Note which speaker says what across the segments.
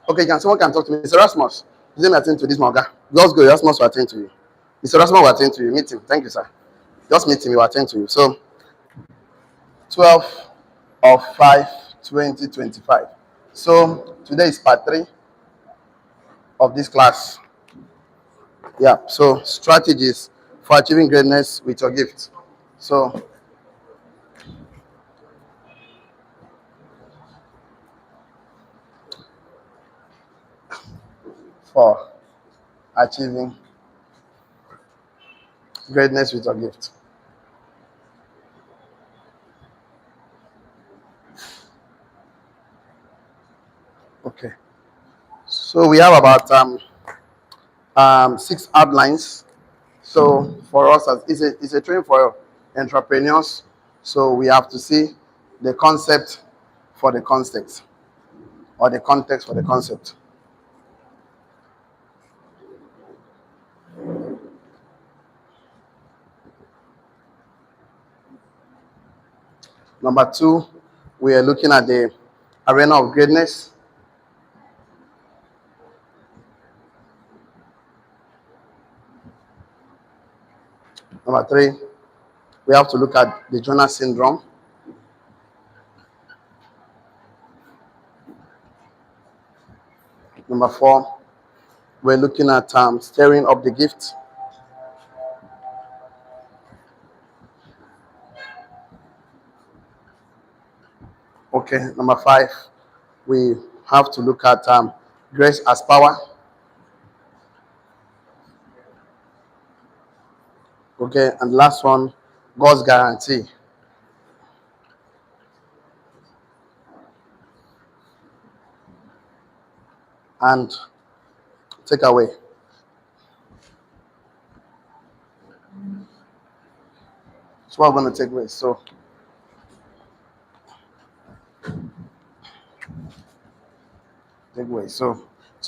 Speaker 1: Okay, someone can talk to me. Mr. Rasmus, let me attend to this Morga. Just go, Rasmus will attend to you. Mr. Rasmus will attend to you. Meet him. Thank you, sir. Just meet him, he will attend to you. So, 12 of 5, 2025. So, today is part 3 of this class. Yeah, so strategies for achieving greatness with your gift. So, for achieving greatness with your gift. Okay. So we have about 6 outlines. So for us, it's a training for entrepreneurs. So we have to see the concept for the context, or the context for the concept. Number 2, we are looking at the arena of greatness. Number 3, we have to look at the Jonah syndrome. Number 4, we're looking at stirring up the gift. Okay, number 5, we have to look at grace as power. Okay, and last one, God's guarantee. And take away. So what we're going to take away. So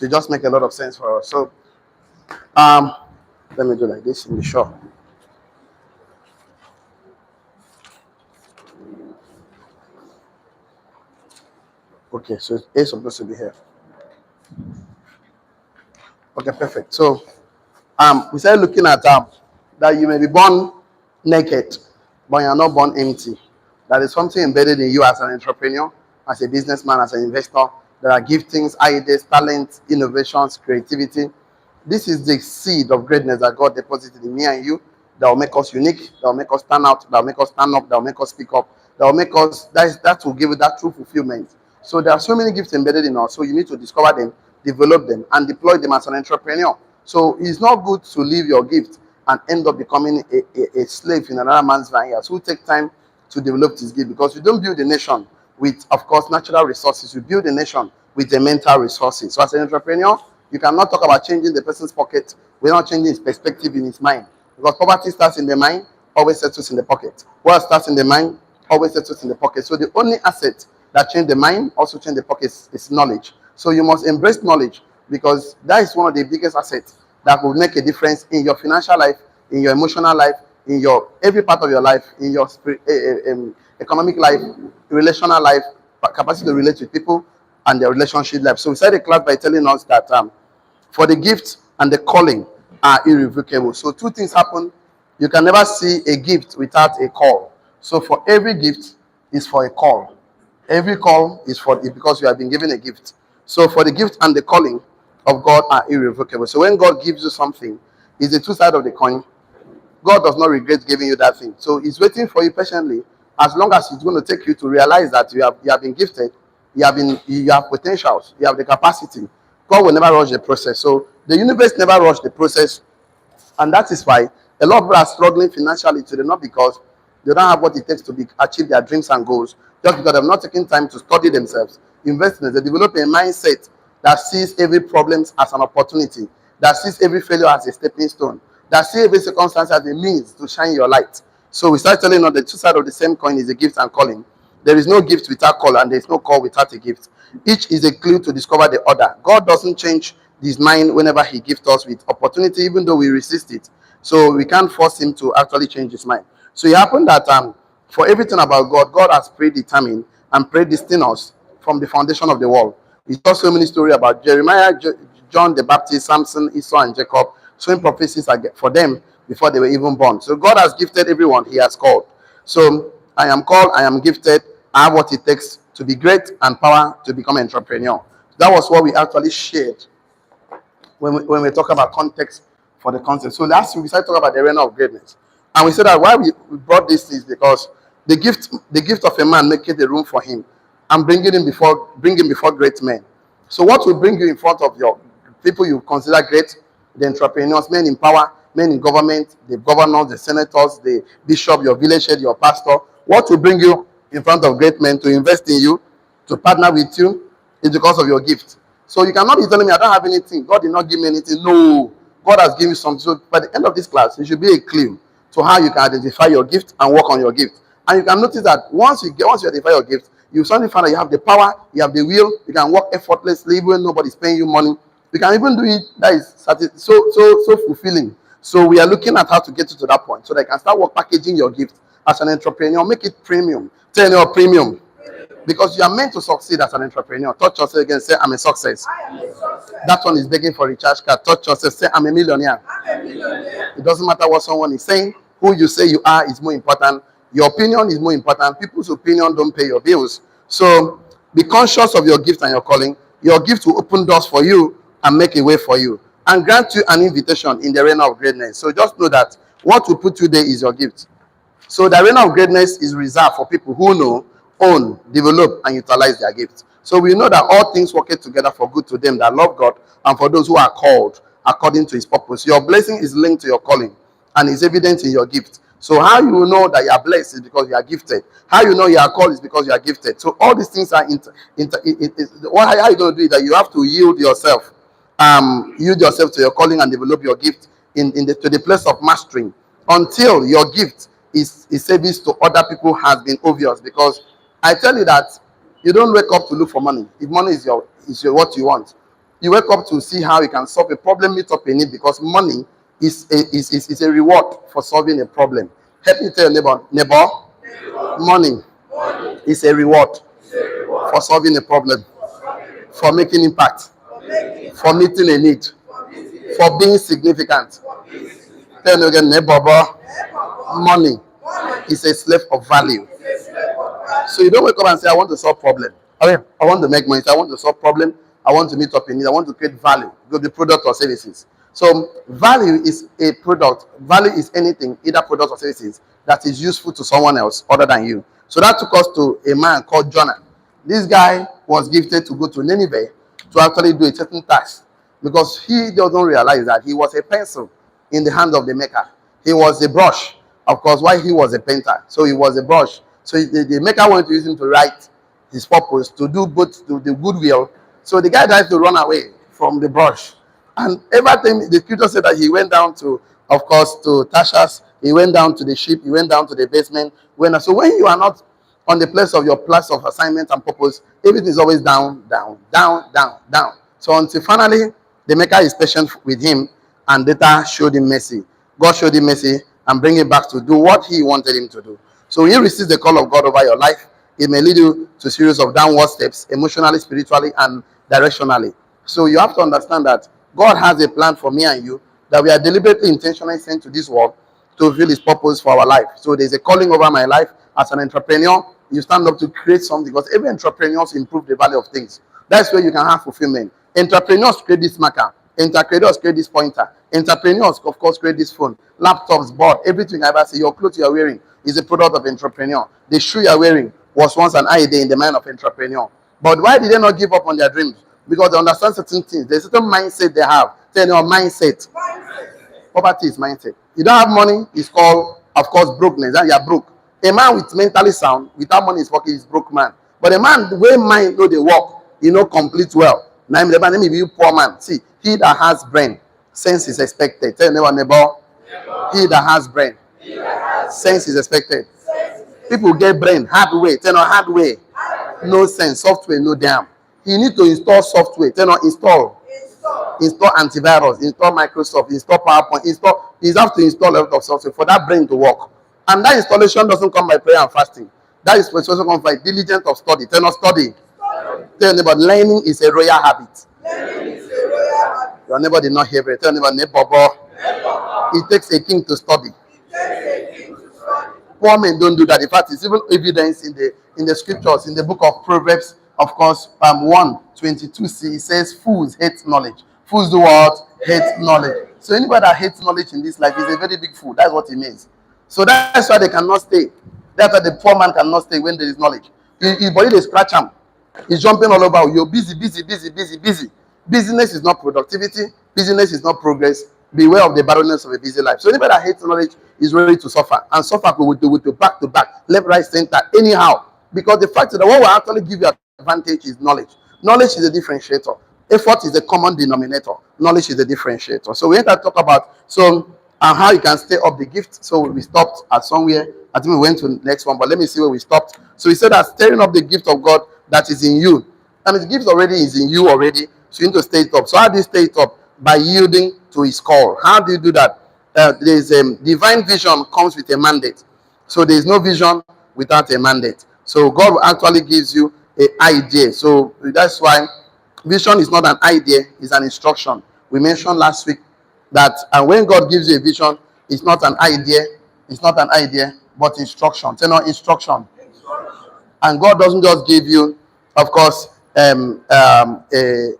Speaker 1: it just make a lot of sense for us. So let me do like this in the short. Okay, so A is supposed to be here. Okay, perfect. So we started looking at that you may be born naked, but you're not born empty. That is something embedded in you as an entrepreneur, as a businessman, as an investor. There are giftings, ideas, talents, innovations, creativity. This is the seed of greatness that God deposited in me and you, that will make us unique, that will make us stand out, that will make us stand up, that will make us speak up, that will make us, that will give you that true fulfillment. So there are so many gifts embedded in us. So you need to discover them, develop them, and deploy them as an entrepreneur. So it's not good to leave your gift and end up becoming a slave in another man's vineyard. So take time to develop this gift, because you don't build a nation with, of course, natural resources. You build a nation with the mental resources. So as an entrepreneur, you cannot talk about changing the person's pocket without changing his perspective in his mind. Because poverty starts in the mind, always settles in the pocket. Wealth starts in the mind, always settles in the pocket. So the only asset that change the mind, also change the pockets, is knowledge. So you must embrace knowledge, because that is one of the biggest assets that will make a difference in your financial life, in your emotional life, in your every part of your life, in your economic life, relational life, capacity to relate with people, and their relationship life. So we started the class by telling us that for the gift and the calling are irrevocable. So 2 things happen. You can never see a gift without a call. So for every gift is for a call. Every call is for it, because you have been given a gift. So for the gift and the calling of God are irrevocable. So when God gives you something, it's the 2 sides of the coin. God does not regret giving you that thing. So he's waiting for you patiently, as long as it's going to take you to realize that you have been gifted, you have potentials, you have the capacity. God will never rush the process. So the universe never rush the process. And that is why a lot of people are struggling financially today, not because they don't have what it takes to achieve their dreams and goals, just because they've not taken time to study themselves, invest in it. They develop a mindset that sees every problem as an opportunity, that sees every failure as a stepping stone, that sees every circumstance as a means to shine your light. So we start telling us the 2 sides of the same coin is a gift and calling. There is no gift without call, and there is no call without a gift. Each is a clue to discover the other. God doesn't change his mind whenever he gifts us with opportunity, even though we resist it. So we can't force him to actually change his mind. So it happened that for everything about God, God has predetermined and predestined us from the foundation of the world. We saw so many stories about Jeremiah, John the Baptist, Samson, Esau, and Jacob, showing prophecies for them before they were even born. So God has gifted everyone He has called. So I am called, I am gifted, I have what it takes to be great and power to become an entrepreneur. That was what we actually shared when we talk about context for the concept. So last week we started talking about the arena of greatness. And we said that why we brought this is because the gift of a man making the room for him and bring him before great men. So what will bring you in front of your people you consider great, the entrepreneurs, men in power, men in government, the governors, the senators, the bishop, your village head, your pastor, what will bring you in front of great men to invest in you, to partner with you, is because of your gift. So you cannot be telling me I don't have anything. God did not give me anything. No, God has given you something. So by the end of this class, it should be a clue to how you can identify your gift and work on your gift. And you can notice that once you identify your gift, you suddenly find that you have the power, you have the will, you can work effortlessly even when nobody's paying you money. You can even do it that is so fulfilling. So we are looking at how to get you to that point so that you can start packaging your gift as an entrepreneur, make it premium. Tell your premium. Because you are meant to succeed as an entrepreneur. Touch yourself again, say, I'm a success. That one is begging for a recharge card. Touch yourself, say, I'm a millionaire. It doesn't matter what someone is saying. Who you say you are is more important. Your opinion is more important. People's opinion don't pay your bills. So be conscious of your gift and your calling. Your gift will open doors for you and make a way for you and grant you an invitation in the arena of greatness. So just know that what will put you there is your gift. So the arena of greatness is reserved for people who know, own, develop, and utilize their gifts. So we know that all things work together for good to them that love God and for those who are called according to His purpose. Your blessing is linked to your calling and is evident in your gift. So how you will know that you are blessed is because you are gifted. How you know you are called is because you are gifted. So all these things are how you going to do it? That you have to yield yourself to your calling and develop your gift to the place of mastering until your gift is service to other people has been obvious. Because I tell you that you don't wake up to look for money. If money is your what you want, you wake up to see how you can solve a problem, meet up a need, because money is a reward for solving a problem. Help me tell your neighbor, money is a reward for solving a problem, for making impact, for meeting a need, for being significant. Tell me again, neighbor, money is a slave of value. So you don't wake up and say, I want to solve problem. I want to make money. I want to solve problem. I want to meet up in need. I want to create value. Go the product or services. So value is a product. Value is anything, either product or services, that is useful to someone else other than you. So that took us to a man called Jonah. This guy was gifted to go to Nineveh to actually do a certain task, because he doesn't realize that he was a pencil in the hand of the maker. He was a brush, of course, while he was a painter. So he was a brush. So the maker wanted to use him to write his purpose, to do both to the goodwill. So the guy tried to run away from the brush. And everything, the scripture said that he went down to, of course, to Tarshish. He went down to the ship. He went down to the basement. So when you are not on the place of your place of assignment and purpose, everything is always down, down, down, down, down. So until finally, the maker is patient with him, and later showed him mercy. God showed him mercy and bring him back to do what he wanted him to do. So when you receive the call of God over your life, it may lead you to a series of downward steps, emotionally, spiritually, and directionally. So you have to understand that God has a plan for me and you, that we are deliberately, intentionally sent to this world to fulfill His purpose for our life. So there's a calling over my life as an entrepreneur. You stand up to create something, because every entrepreneur improves the value of things. That's where you can have fulfillment. Entrepreneurs create this marker. Entrepreneurs create this pointer. Entrepreneurs, of course, create this phone, laptops, board, everything I ever see. Your clothes you are wearing is a product of entrepreneur. The shoe you are wearing was once an idea in the mind of entrepreneur. But why did they not give up on their dreams? Because they understand certain things. There's a certain mindset they have. Tell your mindset. Poverty is mindset. You don't have money, it's called, of course, brokenness. And you're broke. A man with mentally sound, without money in his pocket, is broke man. But a man, the way mind know they work, complete well. Now, the man, maybe you poor man. See, he that has brain, sense is expected. Tell your neighbor, he that has brain, sense is expected. People get brain hard way. Tell no hard way. No sense. Software, no damn. You need to install software. Tell no install. Install antivirus. Install Microsoft. Install PowerPoint. You have to install a lot of software for that brain to work. And that installation doesn't come by prayer and fasting. That installation comes by diligence of study. Tell no study. Tell anybody, learning is a royal habit. Your neighbor did not hear it. Tell anybody, neighbor, it takes a king to study. Poor men don't do that. In fact, it's even evidence in the scriptures, in the book of Proverbs, of course, 1:22c, it says, fools hate knowledge. Fools do what? Hate knowledge. So anybody that hates knowledge in this life is a very big fool. That's what it means. So that's why they cannot stay. That's why the poor man cannot stay when there is knowledge. His body they scratch him. He's jumping all over. You're busy. Business is not productivity. Business is not progress. Beware of the barrenness of a busy life. So anybody that hates knowledge is ready to suffer. And suffer with back to back, left, right, center, anyhow. Because the fact that what will actually give you advantage is knowledge. Knowledge is a differentiator. Effort is a common denominator. Knowledge is a differentiator. So we have to talk about how you can stay up the gift. So we stopped at somewhere. I think we went to the next one, but let me see where we stopped. So we said that stirring up the gift of God that is in you. And the gift already is in you already. So you need to stay it up. So how do you stay it up? By yielding to his call. How do you do that? There's divine vision comes with a mandate. So there is no vision without a mandate. So God actually gives you an idea. So that's why vision is not an idea, it's an instruction. We mentioned last week that when God gives you a vision, it's not an idea, but instruction. Say no, instruction. And God doesn't just give you, of course,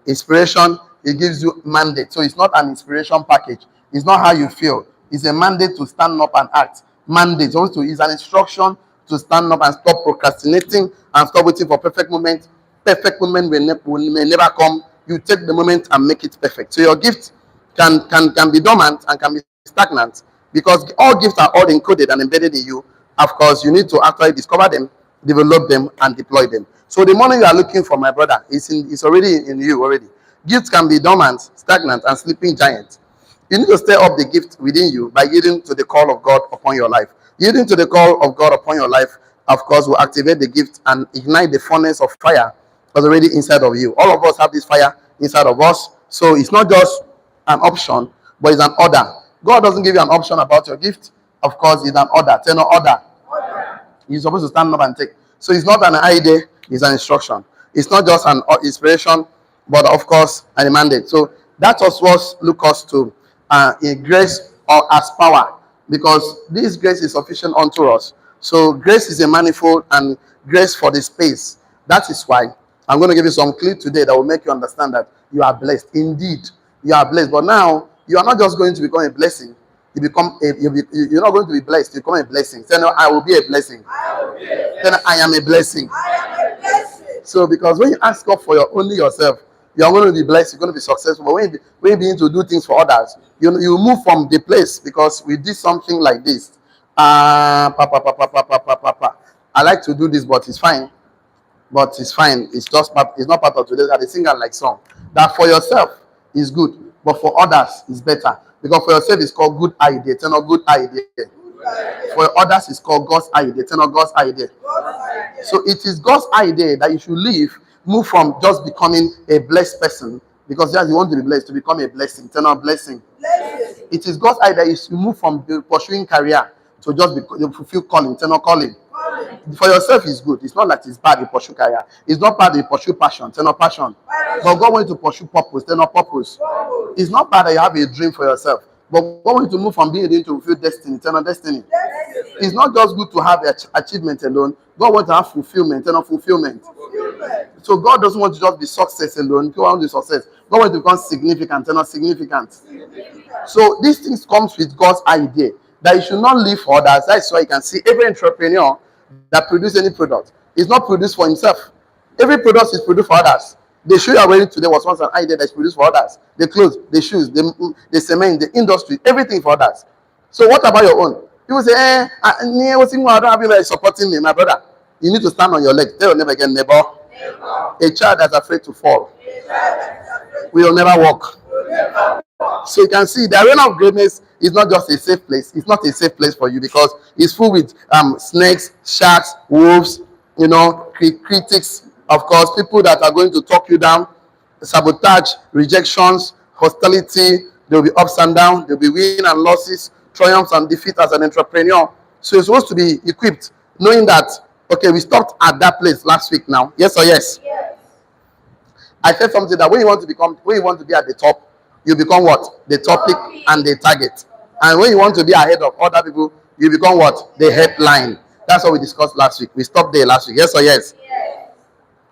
Speaker 1: inspiration. He gives you mandate. So it's not an inspiration package. It's not how you feel. It's a mandate to stand up and act. Mandate also is an instruction to stand up and stop procrastinating and stop waiting for perfect moment. Perfect moment may never come. You take the moment and make it perfect. So your gift can be dormant and can be stagnant because all gifts are all encoded and embedded in you. Of course, you need to actually discover them, develop them, and deploy them. So the money you are looking for, my brother, is already in you already. Gifts can be dormant, stagnant, and sleeping giants. You need to stir up the gift within you by yielding to the call of God upon your life. Yielding to the call of God upon your life, of course, will activate the gift and ignite the furnace of fire that's already inside of you. All of us have this fire inside of us. So it's not just an option, but it's an order. God doesn't give you an option about your gift. Of course, it's an order. Tell no order. You're supposed to stand up and take. So it's not an idea, it's an instruction. It's not just an inspiration, but of course, a mandate. So that was what look us to in grace or as power, because this grace is sufficient unto us. So grace is a manifold and grace for the space. That is why I'm going to give you some clue today that will make you understand that you are blessed. Indeed, you are blessed. But now you are not just going to become a blessing. You're not going to be blessed. You become a blessing. Say, no, I will be a blessing. Then I am a blessing. So because when you ask God for only yourself, you are going to be blessed. You're going to be successful. But when you begin to do things for others, you move from the place because we did something like this. I like to do this, but it's fine. But it's fine. It's not part of today. That they sing a like song. That for yourself is good, but for others is better. Because for yourself it's called good idea. It's not good idea. For others it's called God's idea. It's not God's idea. So it is God's idea that you should move from just becoming a blessed person, because yes, you want to be blessed, to become a blessing. It's not blessing. It is God's idea you should move from pursuing career to just fulfill calling. It's not calling. For yourself is good. It's not like it's bad you pursue career. It's not bad you pursue passion. It's not passion. But God wants you to pursue purpose. It's not purpose. It's not bad that you have a dream for yourself. But God wants you to move from being a dream to fulfill destiny. It's not destiny. It's not just good to have achievement alone. God wants to have fulfillment. It's not fulfillment. So God doesn't want to just be success alone. God wants to be success. God wants to become significant. It's not significant. So these things comes with God's idea that you should not live for others. That's why you can see every entrepreneur that produce any product is not produced for himself. Every product is produced for others. The shoe you are wearing today was once an idea that's produced for others. The clothes, the shoes, the cement, the industry, everything for others. So what about your own? People say, I don't have anybody supporting me, my brother. You need to stand on your legs. They will never get neighbor. A child that's afraid to fall will never walk. So you can see the arena of greatness is not just a safe place. It's not a safe place for you because it's full with snakes, sharks, wolves, critics, of course, people that are going to talk you down, sabotage, rejections, hostility. There will be ups and downs. There will be wins and losses, triumphs and defeats as an entrepreneur. So you're supposed to be equipped, knowing that, okay, we stopped at that place last week now. Yes or yes? Yes. I said something that when you want to be at the top, you become what? The topic and the target. And when you want to be ahead of other people, you become what? The headline. That's what we discussed last week. We stopped there last week. Yes or yes?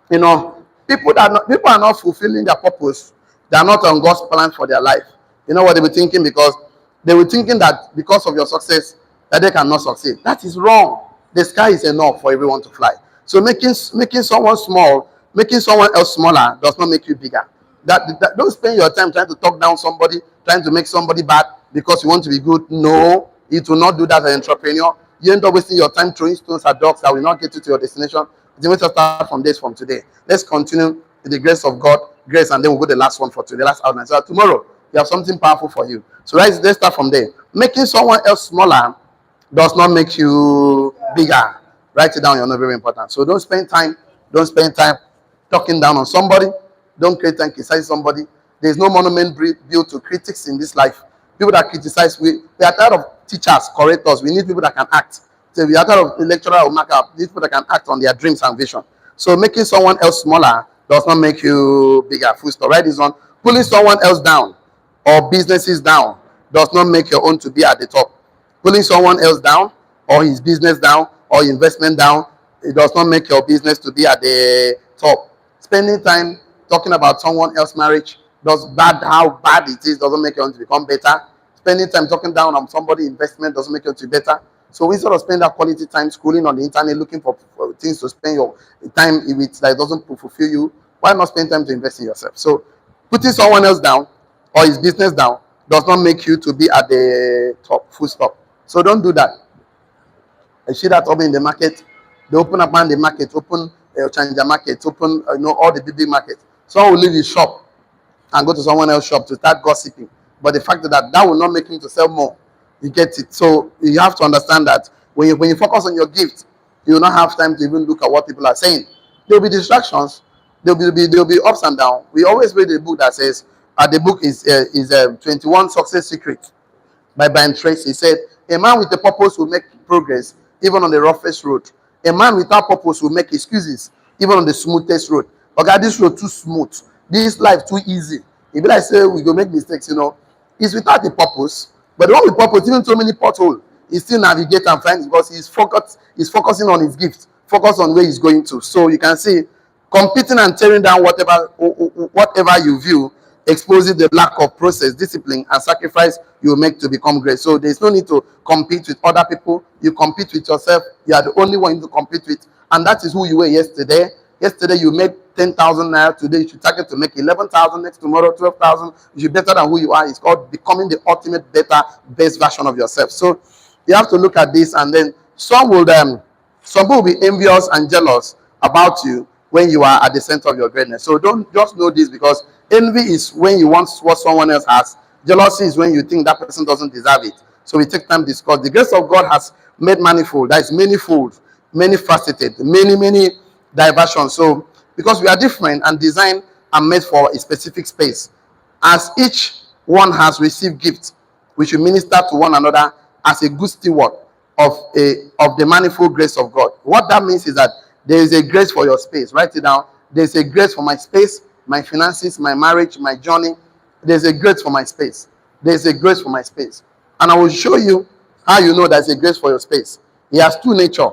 Speaker 1: You know, people are not fulfilling their purpose. They are not on God's plan for their life. You know what they were thinking? Because they were thinking that because of your success, that they cannot succeed. That is wrong. The sky is enough for everyone to fly. So making someone small, making someone else smaller does not make you bigger. Don't spend your time trying to talk down somebody, trying to make somebody bad because you want to be good. No, it will not do that as an entrepreneur. You end up wasting your time throwing stones at dogs that will not get you to your destination. Let us start from this from today. Let's continue with the grace of God, grace, and then we'll go to the last one for today, last outline. So tomorrow we have something powerful for you. So let's start from there. Making someone else smaller does not make you bigger. Write it down, you're not very important. So don't spend time talking down on somebody. Don't create and criticize somebody. There's no monument built to critics in this life. People that criticize, we are tired of teachers, correctors. We need people that can act. So we are tired of lecturer or marker. We need people that can act on their dreams and vision. So making someone else smaller does not make you bigger. Full stop. Write this on. Pulling someone else down or businesses down does not make your own to be at the top. Pulling someone else down or his business down or investment down, it does not make your business to be at the top. Spending time talking about someone else's marriage how bad it is doesn't make your own to become better. Spending time talking down on somebody's investment doesn't make you to be better. So instead of spending that quality time scrolling on the internet looking for things to spend your time with that doesn't fulfill you, why not spend time to invest in yourself? So putting someone else down or his business down does not make you to be at the top. Full stop. So don't do that. I see that open in the market. They open up the market, open Challenger market, open all the big markets. Someone will leave his shop and go to someone else's shop to start gossiping. But the fact that will not make him to sell more. You get it. So you have to understand that when you focus on your gift, you will not have time to even look at what people are saying. There will be distractions. There will be ups and downs. We always read a book that says, the book is 21 Success Secrets by Brian Tracy. He said, a man with a purpose will make progress even on the roughest road. A man without purpose will make excuses even on the smoothest road. Okay, this road too smooth. This life too easy. If I say we go make mistakes, it's without a purpose. But the one with purpose, even so many potholes, he still navigate and find because he's focusing on his gift, focus on where he's going to. So you can see competing and tearing down whatever you view exposes the lack of process, discipline, and sacrifice you make to become great. So there's no need to compete with other people. You compete with yourself. You are the only one to compete with, and that is who you were yesterday. Yesterday you made 10,000 naira. Today you should target to make 11,000. Next tomorrow 12,000. You should be better than who you are. It's called becoming the ultimate, better, best version of yourself. So you have to look at this, and then some people will be envious and jealous about you when you are at the center of your greatness. So don't just know this, because envy is when you want what someone else has. Jealousy is when you think that person doesn't deserve it. So we take time to discuss. The grace of God has made manifold. That is manifold, many faceted, many diversions. So because we are different and designed and made for a specific space, as each one has received gifts, we should minister to one another as a good steward of the manifold grace of God. What that means is that there is a grace for your space. Write it down. There's a grace for my space, my finances, my marriage, my journey. There's a grace for my space. There's a grace for my space. And I will show you how you know there's a grace for your space. He has two nature.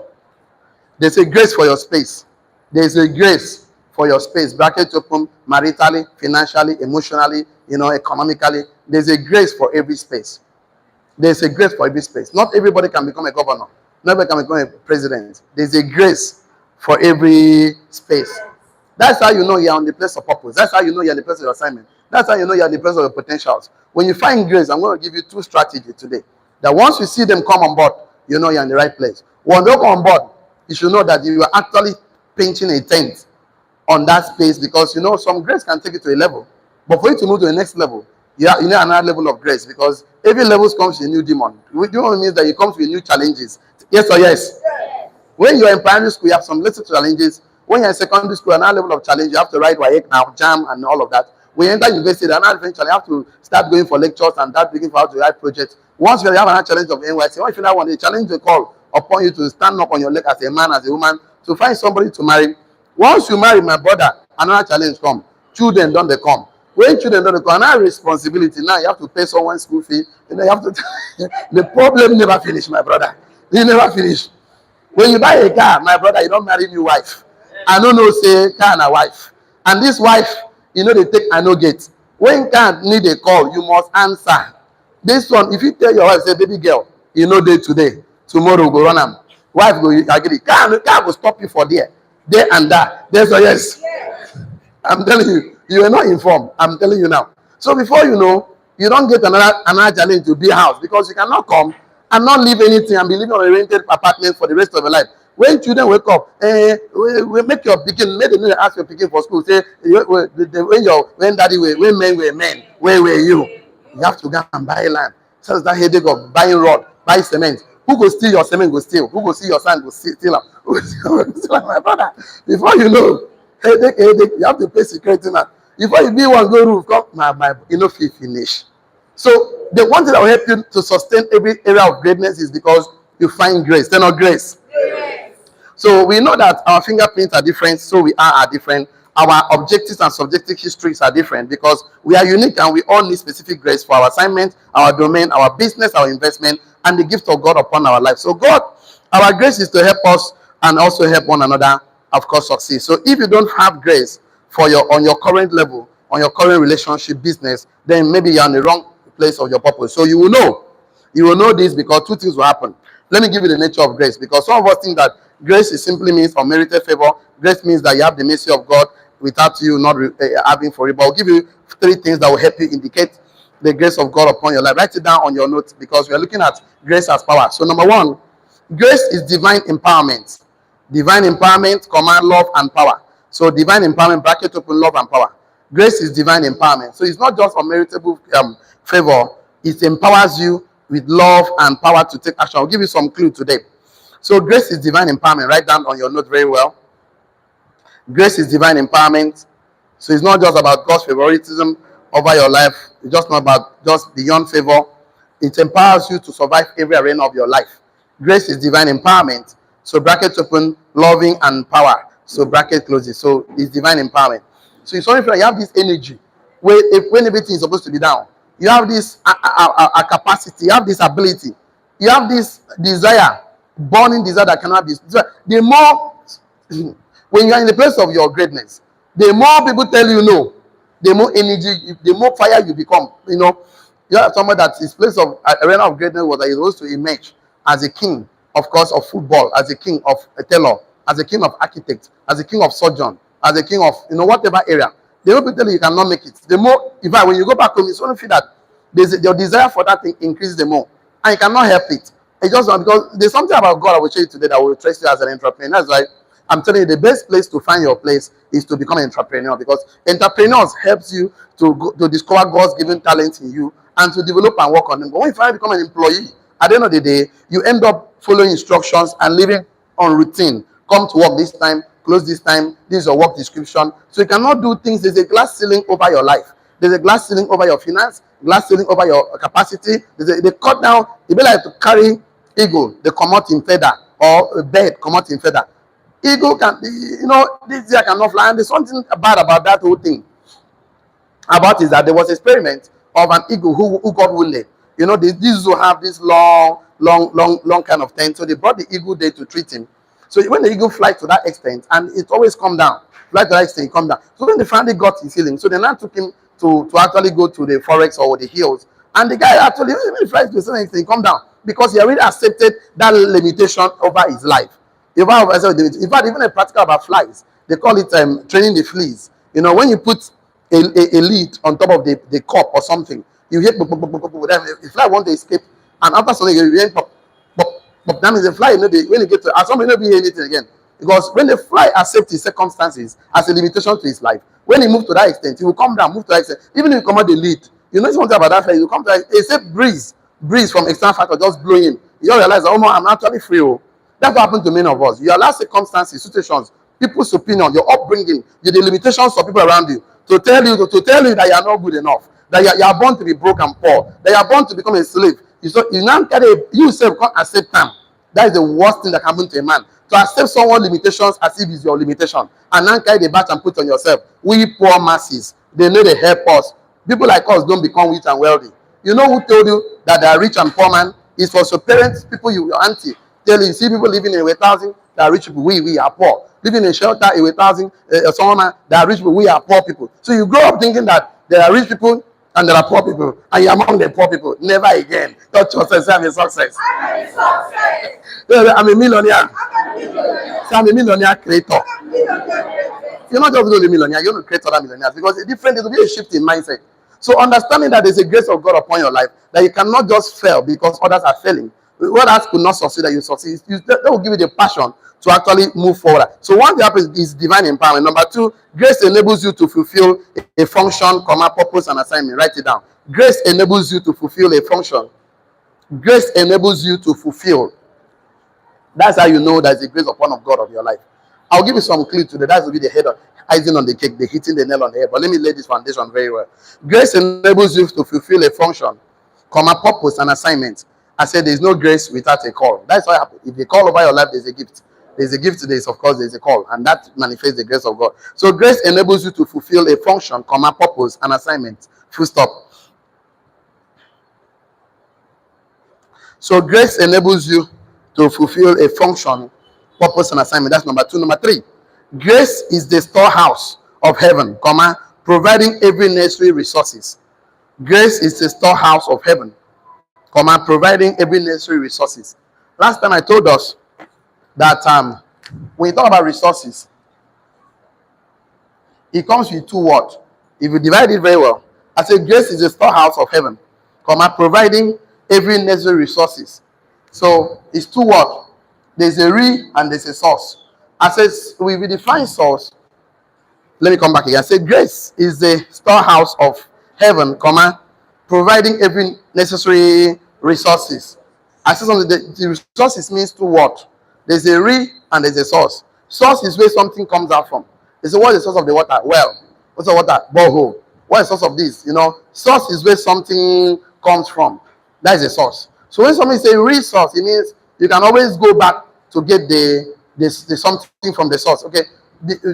Speaker 1: There's a grace for your space. There's a grace for your space. Bracket open, maritally, financially, emotionally, economically. There's a grace for every space. There's a grace for every space. Not everybody can become a governor. Not everybody can become a president. There's a grace for every space. That's how you know you're on the place of purpose. That's how you know you're on the place of your assignment. That's how you know you're on the place of your potentials. When you find grace, I'm going to give you two strategies today. That once you see them come on board, you know you're in the right place. When they come on board, you should know that you are actually painting a tent on that space, because some grace can take you to a level. But for you to move to the next level, you need another level of grace, because every level comes with a new demon. Demon means that it comes with new challenges. Yes or yes? Yes. When you're in primary school, you have some little challenges. When you're in secondary school, another level of challenge, you have to write WAEC now, JAM, and all of that. When you enter university, another different challenge, you have to start going for lectures and start looking for how to write projects. Once you have another challenge of NYC, once you have one, the challenge will call upon you to stand up on your leg as a man, as a woman, to find somebody to marry. Once you marry, my brother, another challenge comes children don't they come. When children don't they come, now responsibility. Now you have to pay someone's school fee. You know, you have to. The problem never finish, my brother. You never finish. When you buy a car, my brother, you don't marry new wife. I don't know, say car and a wife. And this wife, you know, they take I no get. When car need a call, you must answer. This one, if you tell your wife, say, baby girl, you know day today, tomorrow go run am. Wife go agree. Car will stop you for there and that. There's a yes. I'm telling you, you are not informed. I'm telling you now. So before you know, you don't get another challenge to be a house because you cannot come and not leave anything and be living on a rented apartment for the rest of your life. When children wake up, we make your picking, make them ask your picking for school. Say when daddy when men were men, where were you? You have to go and buy land. So that headache of buying rod, buy cement. Who go steal your cement? Go steal. Who go steal your sand? Go steal them. Who go steal my brother? Before you know, headache. You have to pay security now. Before you be one go roof, come my you know finish. So the one thing that will help you to sustain every area of greatness is because you find grace. They're not grace. Yes. So we know that our fingerprints are different, so we are different. Our objectives and subjective histories are different because we are unique and we all need specific grace for our assignment, our domain, our business, our investment, and the gift of God upon our life. So God, our grace is to help us and also help one another, of course, succeed. So if you don't have grace for on your current level, on your current relationship, business, then maybe you're in the wrong place of your purpose. So you will know this because two things will happen. Let me give you the nature of grace, because some of us think that grace is simply means unmerited favor. Grace means that you have the mercy of God without you not having for it. But I'll give you three things that will help you indicate the grace of God upon your life. Write it down on your notes because we are looking at grace as power. So number one, grace is divine empowerment. Divine empowerment, command, love, and power. So divine empowerment, bracket open, love, and power. Grace is divine empowerment. So it's not just unmeritable favor. It empowers you with love and power to take action. I'll give you some clue today. So grace is divine empowerment. Write down on your note very well. Grace is divine empowerment. So it's not just about God's favoritism over your life. It's just not about just beyond favor. It empowers you to survive every arena of your life. Grace is divine empowerment. So bracket open, loving and power. So bracket closes. So it's divine empowerment. So it's only if you have this energy when everything is supposed to be down. You have this capacity. You have this ability. You have this desire, burning desire that cannot be. The more when you are in the place of your greatness, the more people tell you no, the more energy, the more fire you become. You know, you have someone that his place of arena of greatness was that he was to emerge as a king, of course, of football, as a king of a tailor, as a king of architect, as a king of surgeon, as a king of whatever area. The more people tell you cannot make it. The more, in fact, when you go back home, it's only feel that your desire for that thing increases the more, and you cannot help it. It's just because there's something about God I will show you today that will trace you as an entrepreneur. That's why I'm telling you the best place to find your place is to become an entrepreneur, because entrepreneurs helps you to discover God's given talents in you and to develop and work on them. But when you finally become an employee, at the end of the day, you end up following instructions and living on routine. Come to work this time, close this time, this is your work description. So you cannot do things. There's a glass ceiling over your life. There's a glass ceiling over your finance, glass ceiling over your capacity. They cut down, they be like to carry eagle, they come out in feather, or a bird come out in feather. Eagle can, this year cannot fly. And there's something bad about that whole thing. About is that there was an experiment of an eagle who got wounded. These will have this long kind of thing. So they brought the eagle there to treat him. So when the eagle flies to that extent, and it always come down, fly to that extent, come down. So when they finally got his healing, so they now took him to actually go to the forest or the hills. And the guy actually, when he flies to a certain extent, come down, because he already accepted that limitation over his life. In fact, even a practical about flies, they call it training the fleas. When you put a lid on top of the cup or something, you hear the fly want to escape, and after something you hear pop. That means the fly, when you get to somebody not be anything again. Because when the fly accepts his circumstances as a limitation to his life, when he moves to that extent, he will come down, move to that extent. Even if you come out the lead, something about that fly, you come to that, except breeze from external factor just blowing in. You realize, I'm actually free. That's what happened to many of us. You allow circumstances, situations, people's opinion, your upbringing, the limitations of people around you to tell you that you are not good enough, that you are born to be broke and poor, that you are born to become a slave. You now you yourself can't accept them. That is the worst thing that can happen to a man. to accept someone's limitations as if it's your limitation, and then carry the batch and put on yourself. We poor masses, they know they help us. People like us don't become rich and wealthy. You know who told you that they are rich and poor man? It's for your parents, people, your auntie. Tell you, see people living in a thousand, they are rich people, we are poor. Living in a shelter, a thousand, someone, they are rich people, we are poor people. So you grow up thinking that there are rich people and there are poor people, and you're among the poor people. Never again. Touch yourself, say I'm a success. I'm a millionaire. Say I'm a millionaire creator. You're not just going to be a millionaire, you're going to create other millionaires, because it's different. It will be a shift in mindset. So understanding that there's a grace of God upon your life, that you cannot just fail because others are failing. What else could not succeed that you succeed? That will give you the passion to actually move forward. So one is divine empowerment. Number two, grace enables you to fulfill a function, purpose, and assignment. Write it down. Grace enables you to fulfill a function. Grace enables you to fulfill. That's how you know there's a grace upon of God of your life. I'll give you some clue today. That will be the head of icing on the cake, the hitting the nail on the head. But let me lay this foundation very well. Grace enables you to fulfill a function, purpose, and assignment. I said there's no grace without a call. That's what happens. If they call over your life, there's a gift. There's a gift today, of course, there's a call. And that manifests the grace of God. So grace enables you to fulfill a function, purpose, and assignment. Full stop. So grace enables you to fulfill a function, purpose, and assignment. That's number two. Number three, grace is the storehouse of heaven, providing every necessary resources. Grace is the storehouse of heaven, providing every necessary resources. Last time I told us that when you talk about resources, it comes with two words. If you divide it very well, I say grace is the storehouse of heaven, providing every necessary resources. So it's two words. There's a re and there's a source. I says we define source. Let me come back again. I say grace is the storehouse of heaven, providing every necessary resources. I say something. The resources means two words. There's a re and there's a source. Source is where something comes out from. They say, what is the source of the water? Well, what's the water? Borehole. What is the source of this? Source is where something comes from. That is a source. So when somebody say resource, it means you can always go back to get the something from the source. Okay,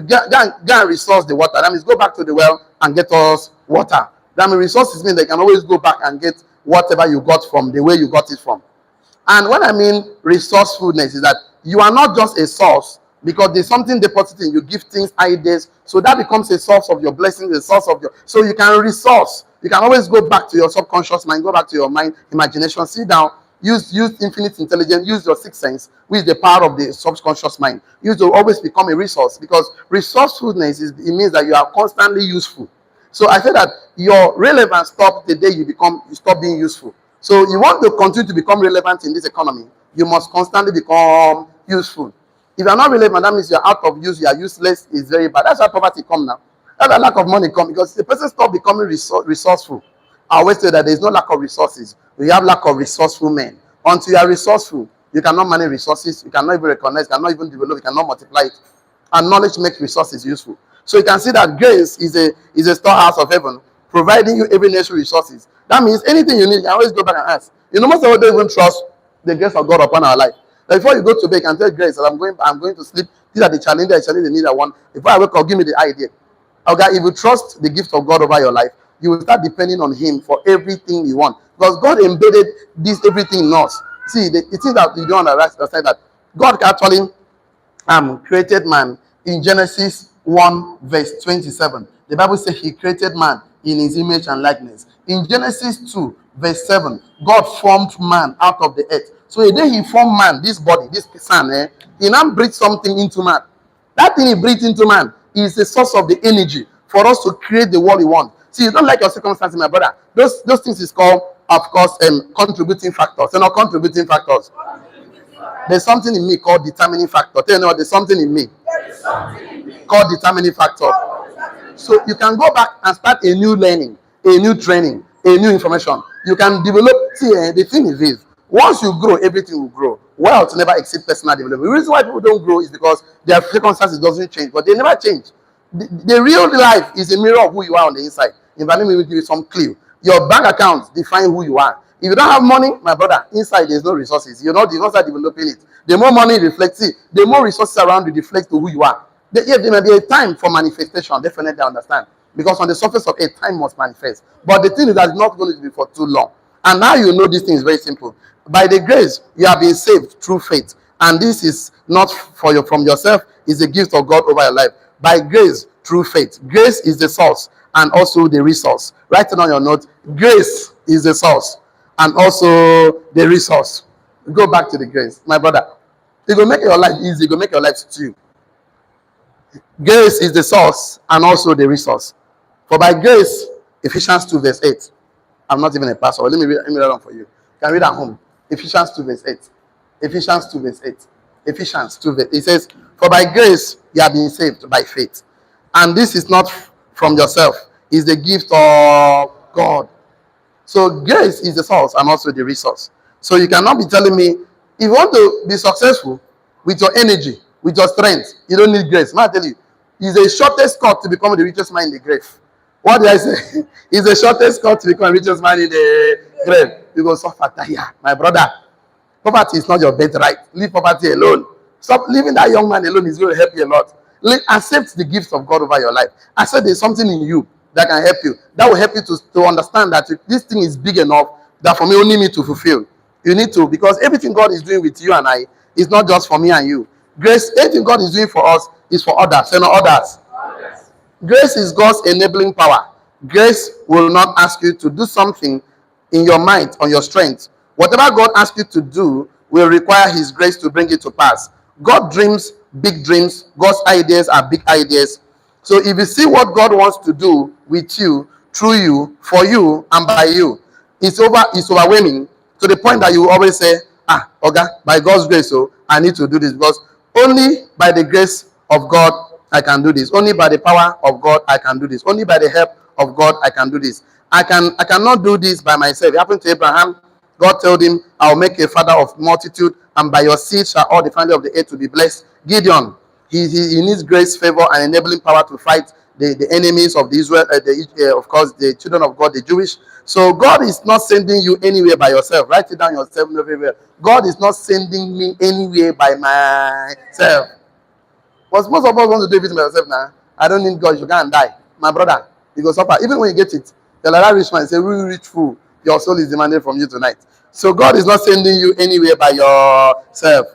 Speaker 1: go and resource the water. That means go back to the well and get us water. That means resources mean they can always go back and get whatever you got from the way you got it from. And what I mean resourcefulness is that you are not just a source because there's something deposited in you, give things ideas, so that becomes a source of your blessings, a source of your. So you can resource. You can always go back to your subconscious mind, go back to your mind, imagination, sit down, use infinite intelligence, use your sixth sense, which is the power of the subconscious mind. You to always become a resource, because resourcefulness it means that you are constantly useful. So I said that your relevance stops the day you stop being useful. So you want to continue to become relevant in this economy, you must constantly become useful. If you are not relevant, that means you are out of use, you are useless, it's very bad. That's why poverty comes now. That's why lack of money comes, because the person stops becoming resourceful. I always say that there is no lack of resources. We have lack of resourceful men. Until you are resourceful, you cannot manage resources, you cannot even recognize, you cannot even develop, you cannot multiply it. And knowledge makes resources useful. So you can see that grace is a storehouse of heaven, providing you every necessary resources. That means anything you need, you can always go back and ask. Most of us don't even trust the grace of God upon our life. Like before you go to bed, you can tell grace that I'm going to sleep. These are the challenges, the need I want. Before I wake up, give me the idea. Okay, if you trust the gift of God over your life, you will start depending on Him for everything you want. Because God embedded this everything in us. See, the thing that you don't understand that God actually created man in Genesis 1 verse 27. The Bible says He created man in His image and likeness. In Genesis 2 verse 7, God formed man out of the earth. So the day He formed man, this body, this son, He now breathed something into man. That thing He breathed into man is the source of the energy for us to create the world we want. See, you don't like your circumstances, my brother. Those things is called, of course, contributing factors. They're not contributing factors. There's something in me called determining factor. Tell you what, there's something in me called determining factor. So you can go back and start a new learning, a new training, a new information. You can develop. See, the thing is this: once you grow, everything will grow. Wealth never exceeds personal development. The reason why people don't grow is because their circumstances doesn't change, but they never change. The real life is a mirror of who you are on the inside. If I let me give you some clue, your bank account defines who you are. If you don't have money, my brother, inside there's no resources. You're not developing it. The more money reflects it, the more resources around you reflect to who you are. Yeah, there may be a time for manifestation, definitely I understand. Because on the surface of a time must manifest. But the thing is that it's not going to be for too long. And now you know this thing is very simple. By the grace, you have been saved through faith. And this is not for you from yourself, it's a gift of God over your life. By grace, through faith. Grace is the source and also the resource. Write it on your note. Grace is the source and also the resource. Go back to the grace, my brother. It will make your life easy. It will make your life stew. Grace is the source and also the resource. For by grace, Ephesians 2 verse 8. I'm not even a pastor. Let me read that one for you. You can read at home. Ephesians 2 verse 8. Ephesians 2 verse 8. Ephesians 2 verse 8. It says, for by grace you have been saved by faith. And this is not from yourself. It's the gift of God. So grace is the source and also the resource. So you cannot be telling me, if you want to be successful with your energy, with your strength, you don't need grace. May I tell you, it's the shortest cut to become the richest man in the grave. What did I say? It's the shortest cut to become the richest man in the grave. You go suffer here, my brother. Poverty is not your birthright. Leave poverty alone. Stop leaving that young man alone. Is going to help you a lot. Accept the gifts of God over your life. Accept there's something in you that can help you. That will help you to understand that this thing is big enough that for me, only me to fulfill. You need to, because everything God is doing with you and I is not just for me and you. Grace, anything God is doing for us is for others. Say no others. Grace is God's enabling power. Grace will not ask you to do something in your mind, on your strength. Whatever God asks you to do will require His grace to bring it to pass. God dreams big dreams. God's ideas are big ideas. So if you see what God wants to do with you, through you, for you, and by you, it's overwhelming to the point that you always say, Oga, by God's grace, so I need to do this, because only by the grace of God I can do this. Only by the power of God I can do this. Only by the help of God I can do this. I cannot do this by myself. It happened to Abraham. God told him, I will make a father of multitude, and by your seed shall all the family of the earth to be blessed. Gideon, he needs grace, favor, and enabling power to fight the enemies of the Israel, of course, the children of God, the Jewish. So God is not sending you anywhere by yourself. Write it down yourself everywhere. God is not sending me anywhere by myself. Because most of us want to do everything by yourself now. I don't need God. You can't die. My brother, you go suffer. Even when you get it, you're like that rich man. Say, really rich fool. Your soul is demanded from you tonight. So God is not sending you anywhere by yourself.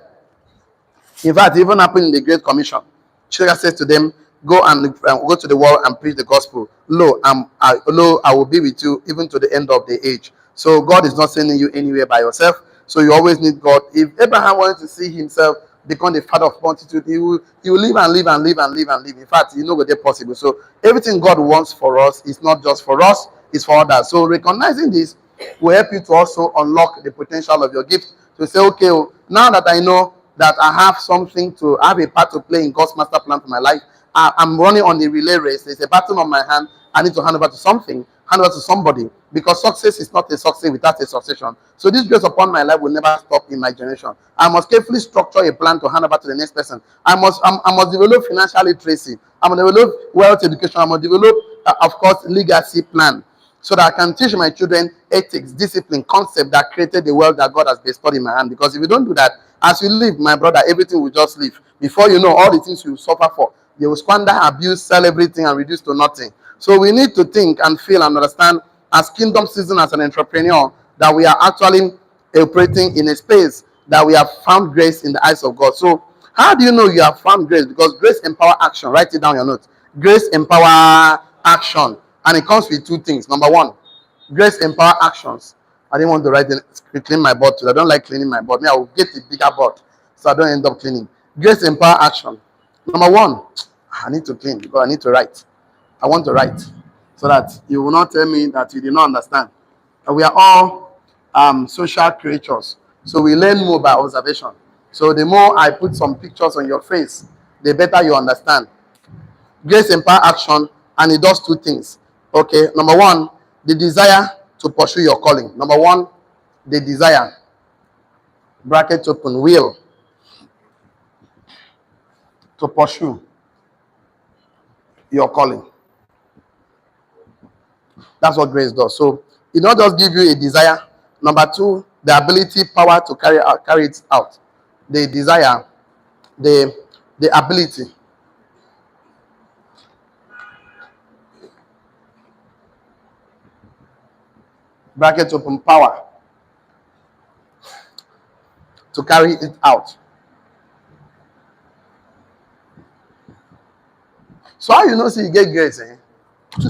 Speaker 1: In fact, it even happened in the Great Commission. Jesus says to them, go to the world and preach the gospel. Lo, I will be with you even to the end of the age. So God is not sending you anywhere by yourself. So you always need God. If Abraham wanted to see himself become the father of multitude, he will live and live and live and live and live. In fact, you know what they're possible. So everything God wants for us is not just for us, it's for others. So recognizing this will help you to also unlock the potential of your gift. To say, okay, now that I know that I have something to have a part to play in God's master plan for my life, I'm running on the relay race. There's a baton on my hand. I need to hand over to something, hand over to somebody, because success is not a success without a succession. So this grace upon my life will never stop in my generation. I must carefully structure a plan to hand over to the next person. I must develop financial literacy. I must develop wealth education. I must develop, of course, legacy plan, so that I can teach my children ethics, discipline, concept that created the world that God has bestowed in my hand. Because if you don't do that, as you live, my brother, everything will just leave. Before you know, all the things you suffer for, they will squander, abuse, sell everything, and reduce to nothing. So we need to think and feel and understand, as kingdom citizen, as an entrepreneur, that we are actually operating in a space that we have found grace in the eyes of God. So how do you know you have found grace? Because grace empower action. Write it down your notes. Grace empower action. And it comes with two things. Number one, grace empower actions. I didn't want to clean my butt too. I don't like cleaning my butt. I will get a bigger butt, so I don't end up cleaning. Grace empower action. Number one, I need to clean because I need to write. I want to write so that you will not tell me that you did not understand. We are all social creatures, so we learn more by observation. So the more I put some pictures on your face, the better you understand. Grace empower action, and it does two things. Okay, number one, the desire to pursue your calling. Number one, the desire, bracket open, will to pursue your calling. That's what grace does. So it not just give you a desire Number two, the ability, power to carry it out. The desire, the ability. Bracket open, power to carry it out. So how you know see you get grace, eh?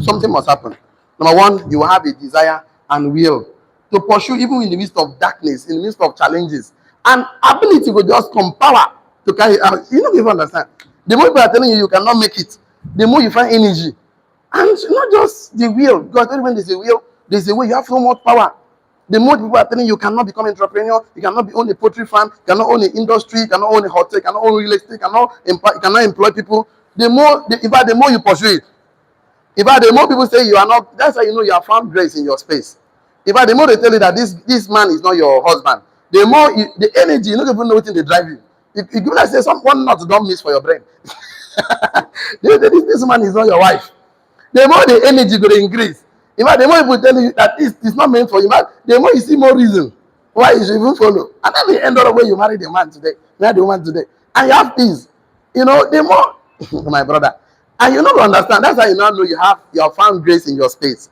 Speaker 1: Something must happen. Number one, you will have a desire and will to pursue even in the midst of darkness, in the midst of challenges. And ability will just come, power to carry it out. You don't even understand. The more people are telling you cannot make it, the more you find energy. And not just the will, because when there's a will, there's a way. You have so much power. The more people are telling you cannot become entrepreneur, you cannot own a poultry farm, you cannot own an industry, you cannot own a hotel, you cannot own real estate, you cannot employ people. The more, in fact, the more you pursue it, in fact, the more people say you are not, that's how you know you have found grace in your space. In fact, the more they tell you that this man is not your husband, the more the energy, you don't even know what they drive you. If you like say one not don't miss for your brain. This man is not your wife. The more the energy will increase. In fact, the more people tell you that this is not meant for you, but the more you see more reason why you should even follow. And then the end of the way you marry the man today, marry the woman today, and you have peace. You know, the more my brother, and you don't understand. That's how you now know you have found grace in your space.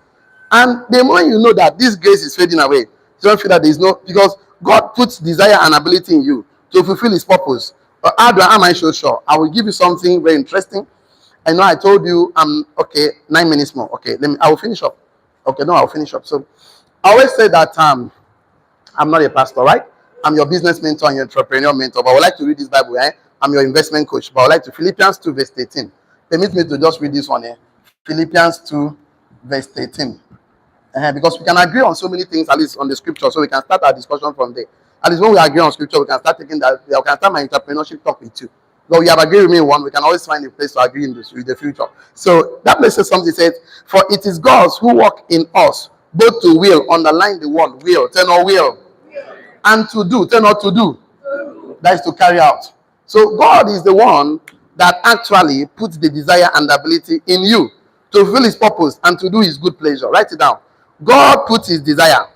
Speaker 1: And the more you know that this grace is fading away, you don't feel that there is no, because God puts desire and ability in you to fulfill His purpose. But am I so sure? I will give you something very interesting. I know I told you okay, 9 minutes more. Okay, I will finish up. Okay, no, I'll finish up. So I always say that I'm not a pastor, right? I'm your business mentor and your entrepreneur mentor, but I would like to read this Bible, eh? I'm your investment coach, but I would like to Philippians 2 verse 18. Permit me to just read this one, eh? Philippians 2 verse 18. Because we can agree on so many things, at least on the scripture, so we can start our discussion from there. At least when we agree on scripture, we can start taking that. I can start my entrepreneurship talk with you. But we have agreed with me in one, we can always find a place to agree in this with the future. So that place says something, says, for it is God who work in us, both to will, underline the word will, tell no will, and to do, tell not to do. That is to carry out. So God is the one that actually puts the desire and ability in you to fulfill His purpose and to do His good pleasure. Write it down. God puts His desire.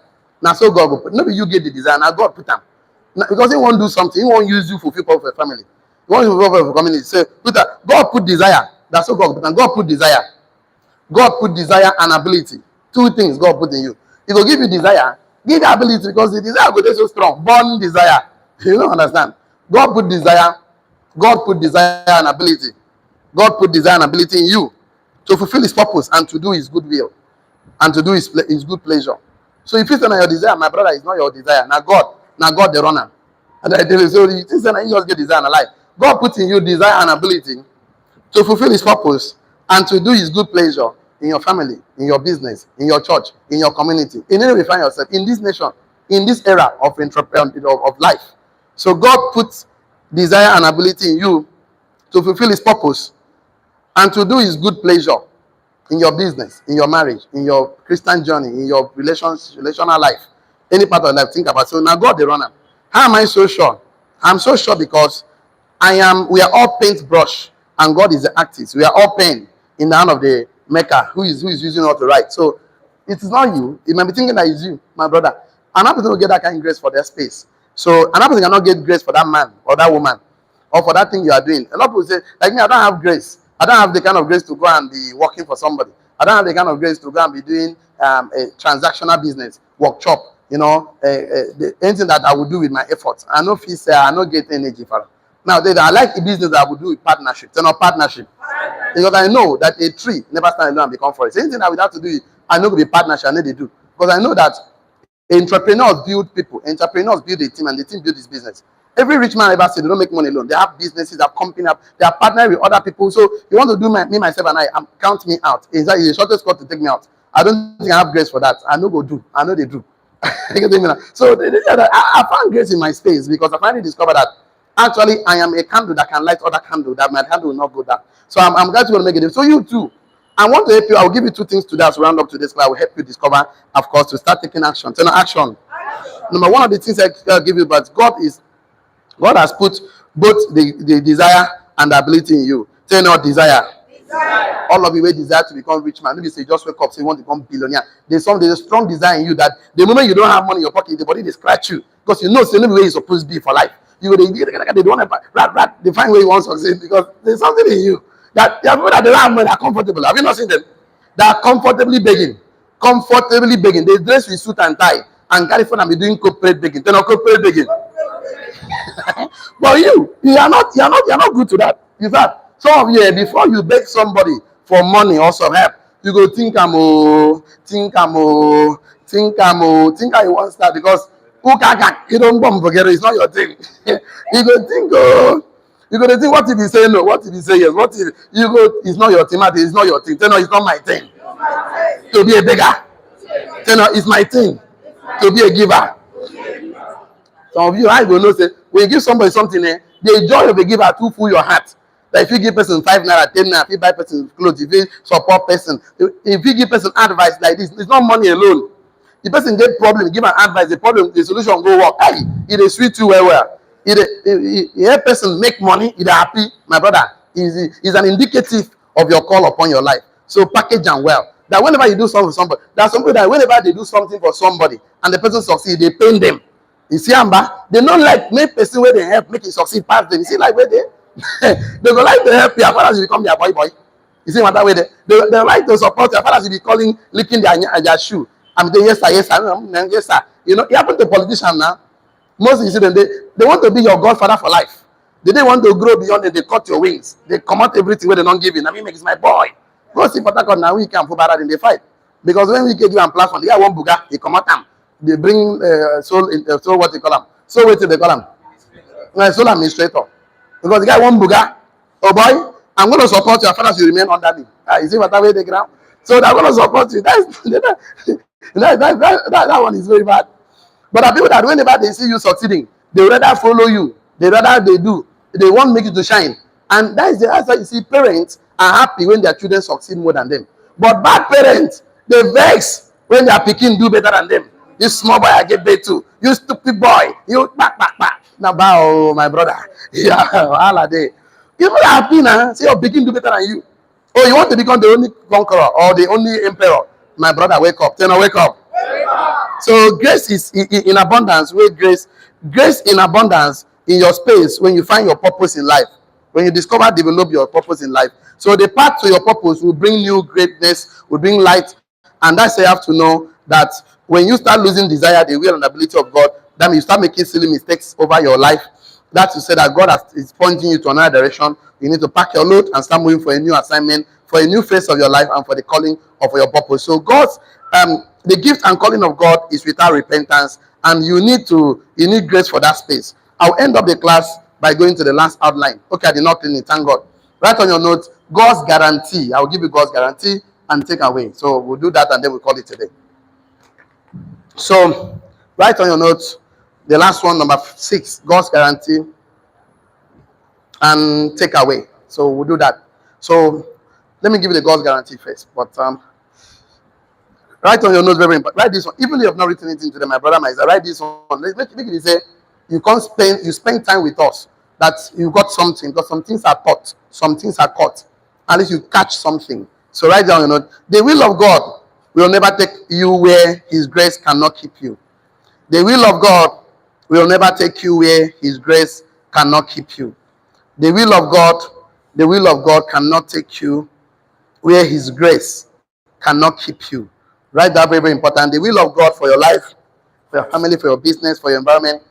Speaker 1: Now, so God will put. Maybe you get the desire. Now, God put them. Now, because He won't do something. He won't use you for fulfill purpose for family. He won't use you for community. So, God put desire. That's what God put. And God put desire. God put desire and ability. Two things God put in you. He will give you desire. Give you ability because the desire will be so strong. Born desire. You don't understand. God put desire. God put desire and ability. God put desire and ability in you to fulfill His purpose and to do His good will and to do His good pleasure. So if it's not your desire, my brother, is not your desire. Now God the runner. And I tell you, so you think that you just get desire and life. God put in you desire and ability to fulfill His purpose and to do His good pleasure in your family, in your business, in your church, in your community, in any way you find yourself, in this nation, in this era of life. So God puts desire and ability in you to fulfill His purpose and to do His good pleasure in your business, in your marriage, in your Christian journey, in your relational life, any part of life. Think about it. So now God the runner. How am I so sure? I'm so sure because we are all paintbrush and God is the artist. We are all pen in the hand of the maker who is using all to write. So it is not you. You might be thinking that it's you, my brother. Another person will get that kind of grace for their space. So another person cannot get grace for that man or that woman or for that thing you are doing. A lot of people say, like me, I don't have grace. I don't have the kind of grace to go and be working for somebody. I don't have the kind of grace to go and be doing a transactional business, workshop, anything that I would do with my efforts. I know fees, I don't get energy for it. Now, I like the business that I would do with partnership. It's not partnership. Because I know that a tree never stand alone and become forest. Anything I would have to do, I know it will be partnership, I know they do. Because I know that entrepreneurs build people, entrepreneurs build a team, and the team build this business. Every rich man ever said they don't make money alone. They have businesses, they have company, they are partnering with other people. So you want to do me, myself, and I, count me out. It's the shortest cut to take me out. I don't think I have grace for that. I know go do. I know they do. So I found grace in my space because I finally discovered that actually I am a candle that can light other candle, that my candle will not go down. So I'm glad you want to make it. So you too. I want to help you. I will give you two things today as we round up today's class. I will help you discover, of course, to start taking action. So now action. Number one of the things I'll give you, but God has put both the desire and the ability in you. Say no desire. All of you will desire to become rich man. Maybe say just wake up, say you want to become billionaire. There's a strong desire in you that the moment you don't have money in your pocket, the body they scratch you because you know it's the only way you're supposed to be for life. You they don't want to they find where you want to succeed because there's something in you that there are people that they don't have money are comfortable. Have you not seen them? They are comfortably begging, comfortably begging. They dress with suit and tie and carry phone and be doing corporate begging. They're not corporate begging. But you're not good to that. In fact, some of you before you beg somebody for money or some help, you go think think how you want to start because you don't bomb forget it's not your thing. You go think you go to think what if you say no, what if you say yes, what if you go it's not your thing, it's not your thing. Tell no, it's not my thing. To be a beggar. Tell no, it's my thing. To be a giver. Some of you, I will know say when you give somebody something, the joy of a giver too full your heart. That if you give person 5 naira, 10 naira, if you buy person clothes, if you support person, if you give person advice like this, it's not money alone. The person get problem, give an advice, the problem, the solution go work. Hey, it is sweet too well. If a person make money, it happy, my brother, is an indicative of your call upon your life. So package and well. That whenever you do something for somebody, there are some people that whenever they do something for somebody and the person succeed, they pain them. You see, Amba, they don't like make person where they help, make it succeed past them. You see, like where they they go like to help you as far as you become their boy. You see what that way they like to support you as far as you be calling, licking their shoe. I'm saying yes sir. You know, it happened to politicians now. Most you see them, they want to be your godfather for life. They didn't want to grow beyond it, they cut your wings. They come out everything where they don't give in. I mean, it's my boy. Go see Patakon now, we can put better in the fight. Because when we get you and platform, the guy won't buga, he come out them. They bring soul what they call them. So what they call them? Soul administrator. Because the guy won't buga. Oh boy, I'm going to support you as far as you remain under me. You see what I way they ground? So they're going to support you. That one is very bad. But there are people that whenever they see you succeeding, they rather follow you. They do. They want to make you to shine. And that's why you see parents are happy when their children succeed more than them. But bad parents, they vex when their pikin do better than them. This small boy I get paid to. You stupid boy. You back. Now bow, my brother. Yeah, all are they. People are happy now. See your pikin do better than you. Oh, you want to become the only conqueror or the only emperor? My brother, wake up. Tell me, wake up. So grace is in abundance. Where grace in abundance in your space when you find your purpose in life. When you develop your purpose in life. So the path to your purpose will bring you greatness, will bring light. And that's why you have to know that when you start losing desire, the will and ability of God, then you start making silly mistakes over your life. That's to say that God is pointing you to another direction. You need to pack your load and start moving for a new assignment, for a new phase of your life, and for the calling of your purpose. So God's the gift and calling of God is without repentance, and you need grace for that space. I'll end up the class by going to the last outline. Okay, I did not clean it, thank God. Write on your notes, God's guarantee. I'll give you God's guarantee and take away. So we'll do that and then we'll call it today. So write on your notes, the last one, number 6, God's guarantee and take away. So we'll do that. So let me give you the God's guarantee first. But write on your notes, very important. Write this one. Even if you have not written anything today, my brother, my sister, write this one. Let's make it say you spend time with us. That you got something, because some things are taught, some things are caught. At least you catch something. So write down your note. The will of God will never take you where His grace cannot keep you. The will of God will never take you where His grace cannot keep you. The will of God cannot take you where His grace cannot keep you. Right? That very, very important. The will of God for your life, for your family, for your business, for your environment.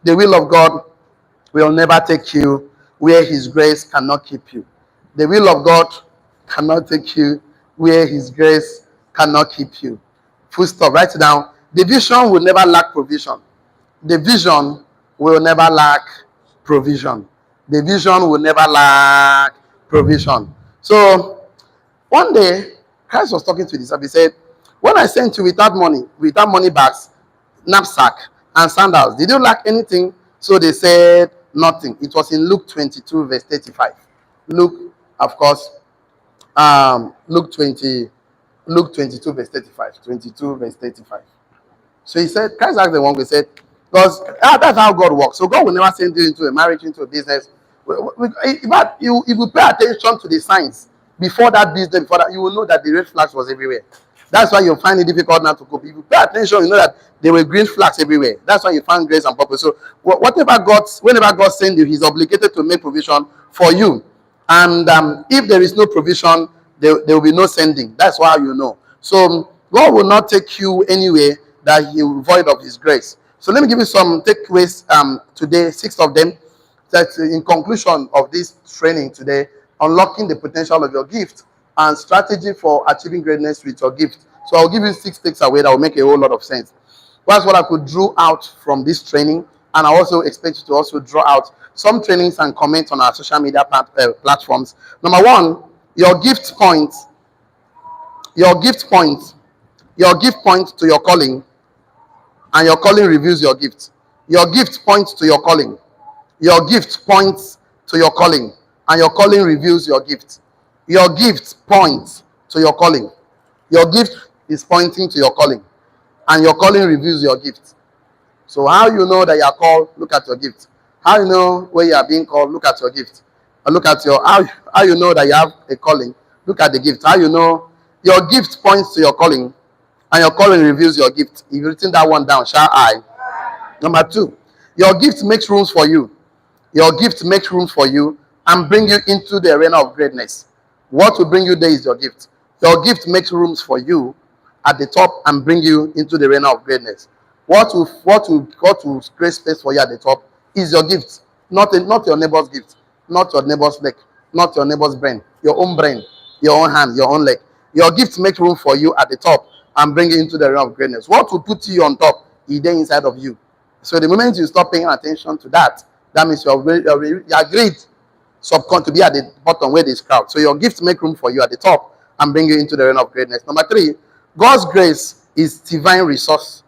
Speaker 1: The will of God will never take you where His grace cannot keep you. The will of God cannot take you where His grace cannot keep you. Full stop. Write it down. The vision will never lack provision. The vision will never lack provision. The vision will never lack provision. So one day, Christ was talking to this. He said, when I sent you without money bags, knapsack, and sandals, did you lack anything? So they said nothing. It was in Luke 22, verse 35. Luke, of course, Luke 22, verse 35. 22, verse 35. So he said, Christ asked the one who said, because that's how God works. So God will never send you into a marriage, into a business. But if you pay attention to the signs, before that business, before that, you will know that the red flags was everywhere. That's why you find it difficult now to cope. If you pay attention, you know that there were green flags everywhere. That's why you find grace and purpose. So whenever God sends you, He's obligated to make provision for you. And if there is no provision, there will be no sending. That's why you know. So God will not take you anywhere that He will void of His grace. So let me give you some takeaways today, 6 of them. That in conclusion of this training today, unlocking the potential of your gift and strategy for achieving greatness with your gift. So I'll give you 6 takeaways that will make a whole lot of sense. That's what I could draw out from this training, and I also expect you to also draw out some trainings and comments on our social media platforms. Number 1, your gift point, your gift point, your gift point to your calling, and your calling reveals your gift. Your gift points to your calling. Your gift points to your calling, and your calling reveals your gift. Your gift points to your calling. Your gift is pointing to your calling, and your calling reveals your gift. So how you know that you are called? Look at your gift. How you know where you are being called? Look at your gift. Or look at your how you know that you have a calling? Look at the gift. How you know your gift points to your calling, and your calling reveals your gift. If you've written that one down, shall I? Number 2, your gift makes rooms for you. Your gift makes room for you and bring you into the arena of greatness. What will bring you there is your gift. Your gift makes rooms for you at the top and bring you into the arena of greatness. What will create space for you at the top is your gift, not your neighbor's gift, not your neighbor's leg, not your neighbor's brain, your own brain, your own hand, your own leg. Your gift makes room for you at the top and bring you into the arena of greatness. What will put you on top is there inside of you. So the moment you stop paying attention to that, that means you agreed to be at the bottom where there's crowd. So your gift make room for you at the top and bring you into the realm of greatness. Number 3, God's grace is divine resource.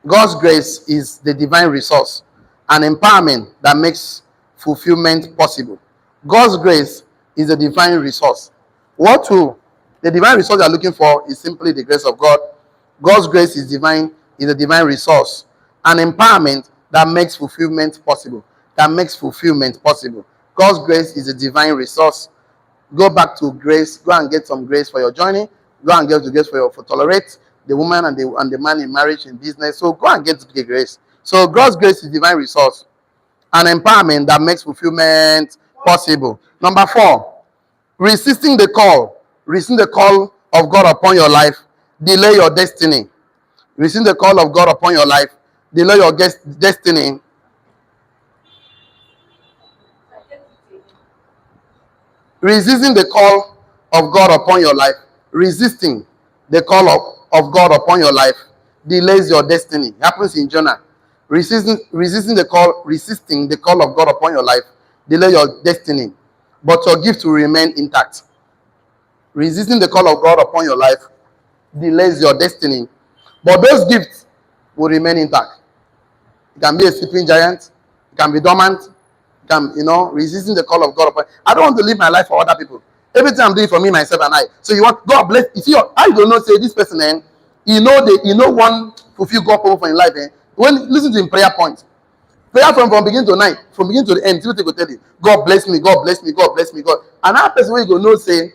Speaker 1: God's grace is the divine resource and empowerment that makes fulfillment possible. God's grace is the divine resource. The divine resource you're looking for is simply the grace of God. God's grace is a divine resource and empowerment that makes fulfillment possible. That makes fulfillment possible. God's grace is a divine resource. Go back to grace. Go and get some grace for your journey. Go and get the grace for tolerate the woman and the man in marriage and business. So go and get the grace. So God's grace is divine resource and empowerment that makes fulfillment possible. Number 4, resisting the call. Resisting the call of God upon your life. Delay your destiny. Resisting the call of God upon your life. Delay your destiny. Resisting the call of God upon your life. Resisting the call of God upon your life delays your destiny. It happens in Jonah. Resisting the call of God upon your life delay your destiny, but your gift will remain intact. Resisting the call of God upon your life delays your destiny, but those gifts will remain intact. It can be a sleeping giant. It can be dormant. Resisting the call of God upon. I don't want to live my life for other people. Everything I'm doing for me, myself, and I. So you want God bless. You see, I do not say this person, one fulfill God purpose for in life. When listen to him prayer points, prayer from beginning to night, from beginning to the end. See what they go tell you. God bless me. God bless me. God bless me. God. Another person where you go know say,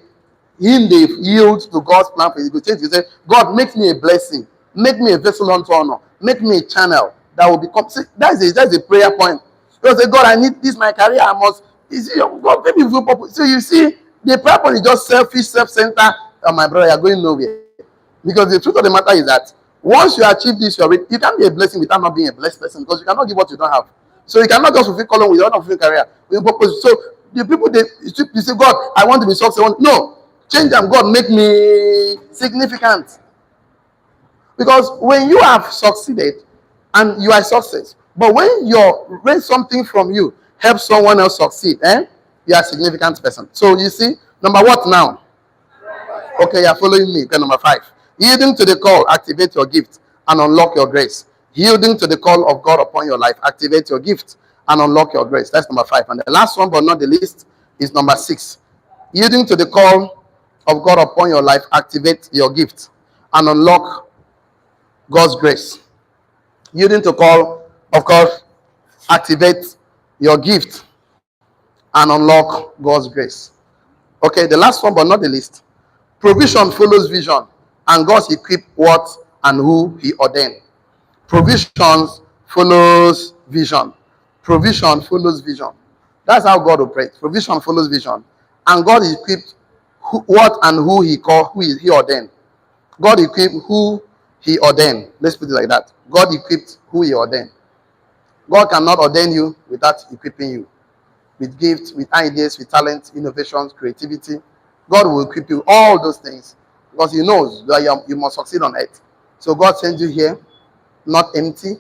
Speaker 1: in they yield to God's plan for you. Go change. You say, God make me a blessing. Make me a vessel unto honor. Make me a channel that will become. See, that's a prayer point. You say, God, I need this my career. I must. You see, God, maybe you purpose. So you see, the prayer point is just selfish, self-centered. Oh, my brother, you're going nowhere. Because the truth of the matter is that once you achieve this, you can't be a blessing without not being a blessed person because you cannot give what you don't have. So you cannot just fulfill calling with your fulfill career. With purpose. So the people you say, God, I want to be successful. No, change them. God, make me significant. Because when you have succeeded and you are a success, but when something from you helps someone else succeed, you are a significant person. So you see, number what now? Okay, you're following me. Okay, number 5. Yielding to the call, activate your gift and unlock your grace. Yielding to the call of God upon your life, activate your gift and unlock your grace. That's number 5. And the last one, but not the least, is number 6. Yielding to the call of God upon your life, activate your gift and unlock God's grace. Yielding to call of God, activate your gift and unlock God's grace. Okay, the last one but not the least. Provision follows vision, and God's equip what and who He ordained. Provisions follows vision. Provision follows vision. That's how God operates. Provision follows vision, and God equipped what and who He called, He ordained. God equipped who He ordained. Let's put it like that. God equipped who He ordained. God cannot ordain you without equipping you with gifts, with ideas, with talent, innovations, creativity. God will equip you all those things because He knows that you must succeed on earth. So God sends you here not empty.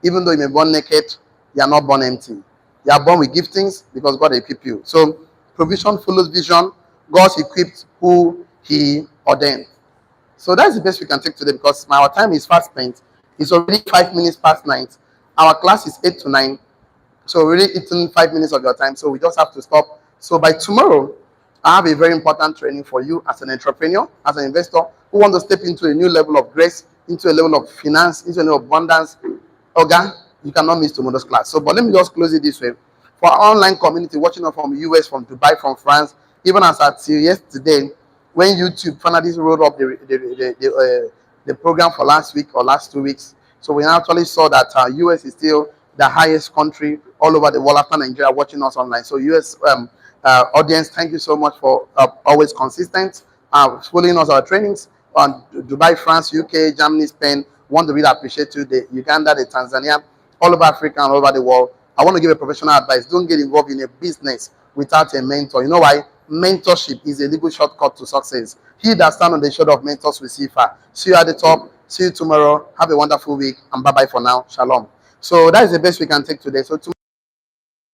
Speaker 1: Even though you may be born naked, you are not born empty. You are born with giftings because God equipped you. So provision follows vision. God's equipped who He ordained. So that's the best we can take today because our time is fast spent. It's already 5 minutes past 9. Our class is 8 to 9. So we're really eating 5 minutes of your time. So we just have to stop. So by tomorrow, I have a very important training for you as an entrepreneur, as an investor who want to step into a new level of grace, into a level of finance, into a level of abundance. Okay, you cannot miss tomorrow's class. So, but let me just close it this way. For our online community watching us from US, from Dubai, from France, even as at yesterday, when YouTube finally rolled up the program for last week or last 2 weeks, so we actually saw that US is still the highest country all over the world after Nigeria watching us online. So US audience, thank you so much for always consistent, following us our trainings on Dubai, France, UK, Germany, Spain. Want to really appreciate you. The Uganda, the Tanzania, all over Africa and all over the world. I want to give a professional advice. Don't get involved in a business without a mentor. You know why? Mentorship is a legal shortcut to success. He that stands on the shoulder of mentors will see far. See you at the top. See you tomorrow. Have a wonderful week and bye-bye for now. Shalom. So that is the best we can take today. So tomorrow